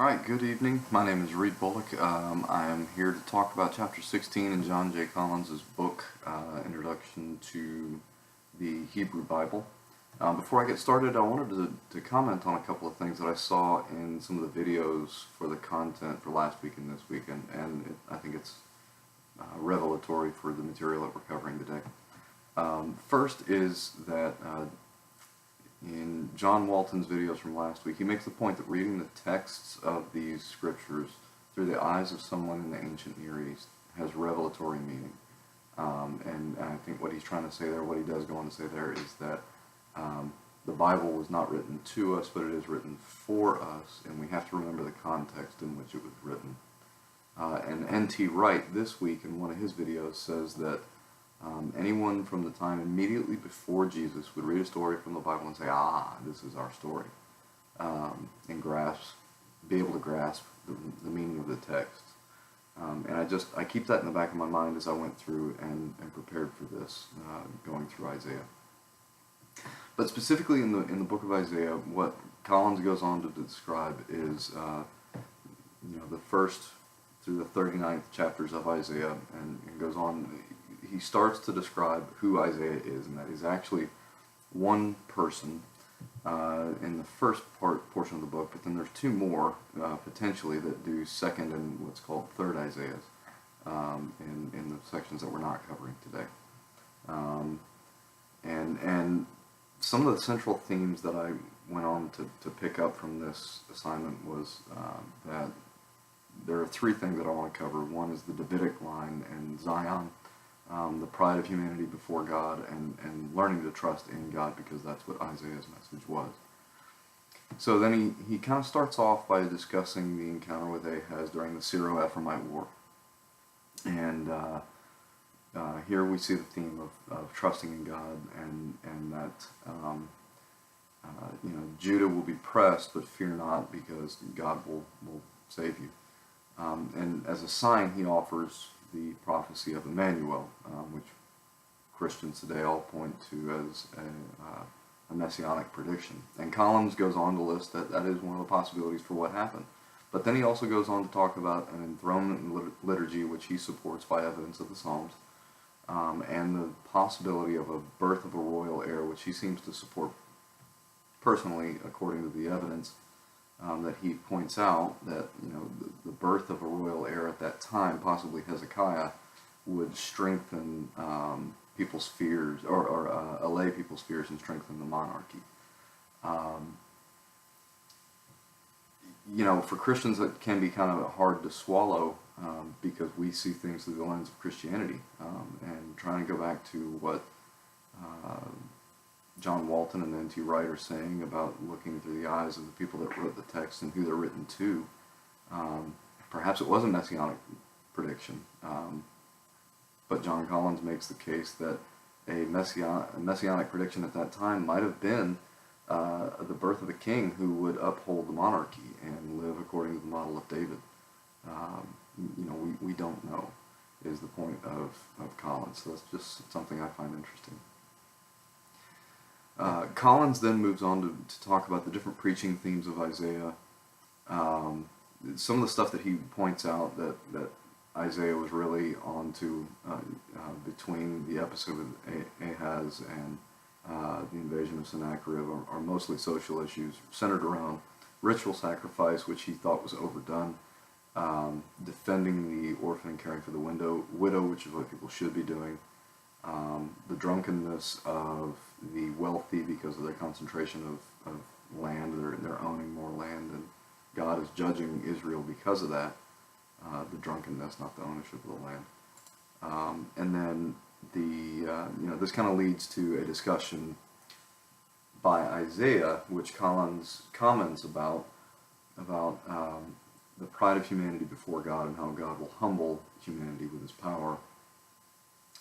Alright, good evening. My name is Reed Bullock. I am here to talk about chapter 16 in John J. Collins' book, Introduction to the Hebrew Bible. Before I get started, I wanted to comment on a couple of things that I saw in some of the videos for the content for last week and this week, and I think it's revelatory for the material that we're covering today. First is that in John Walton's videos from last week, he makes the point that reading the texts of these scriptures through the eyes of someone in the ancient Near East has revelatory meaning. And I think what he's trying to say there, what he does go on to say there, is that the Bible was not written to us, but it is written for us, and we have to remember the context in which it was written. And N.T. Wright this week in one of his videos says that anyone from the time immediately before Jesus would read a story from the Bible and say, this is our story, and be able to grasp the meaning of the text. And I keep that in the back of my mind as I went through and prepared for this, going through Isaiah. But specifically in the book of Isaiah, what Collins goes on to describe is the first through the 39th chapters of Isaiah, and goes on. He starts to describe who Isaiah is, and that is actually one person in the first portion of the book, but then there's two more potentially that do second and what's called third Isaiahs in the sections that we're not covering today. And some of the central themes that I went on to pick up from this assignment was that there are three things that I want to cover. One is the Davidic line and Zion, the pride of humanity before God, and learning to trust in God, because that's what Isaiah's message was. So then he kind of starts off by discussing the encounter with Ahaz during the Syro-Ephraimite War. And here we see the theme of trusting in God, and that Judah will be pressed, but fear not, because God will save you. And as a sign, he offers the prophecy of Emmanuel, which Christians today all point to as a messianic prediction. And Collins goes on to list that is one of the possibilities for what happened. But then he also goes on to talk about an enthronement liturgy, which he supports by evidence of the Psalms, and the possibility of a birth of a royal heir, which he seems to support personally, according to the evidence that he points out, that the birth of a royal heir at that time, possibly Hezekiah, would strengthen people's fears, or allay people's fears and strengthen the monarchy. For Christians, that can be kind of hard to swallow because we see things through the lens of Christianity, and trying to go back to what John Walton and N.T. Wright are saying about looking through the eyes of the people that wrote the text and who they're written to. Perhaps it was a messianic prediction, but John Collins makes the case that a messianic prediction at that time might have been the birth of a king who would uphold the monarchy and live according to the model of David. We don't know, is the point of Collins. So that's just something I find interesting. Collins then moves on to talk about the different preaching themes of Isaiah. Some of the stuff that he points out that Isaiah was really on to between the episode of Ahaz and the invasion of Sennacherib are mostly social issues centered around ritual sacrifice, which he thought was overdone, defending the orphan and caring for the widow, which is what people should be doing, the drunkenness of the wealthy because of their concentration of land. They're owning more land, and God is judging Israel because of that, the drunkenness, not the ownership of the land. And then this kind of leads to a discussion by Isaiah, which Collins comments about the pride of humanity before God and how God will humble humanity with his power,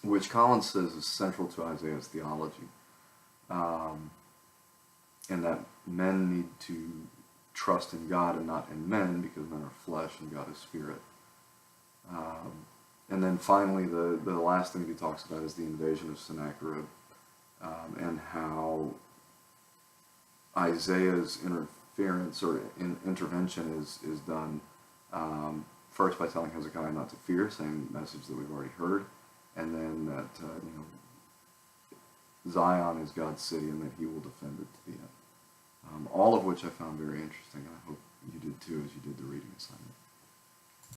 which Collins says is central to Isaiah's theology, and that men need to trust in God and not in men, because men are flesh and God is spirit. And then finally, the last thing he talks about is the invasion of Sennacherib, and how Isaiah's interference or intervention is done first by telling Hezekiah not to fear, same message that we've already heard, and then that Zion is God's city and that He will defend it to the end. All of which I found very interesting, and I hope you did too as you did the reading assignment.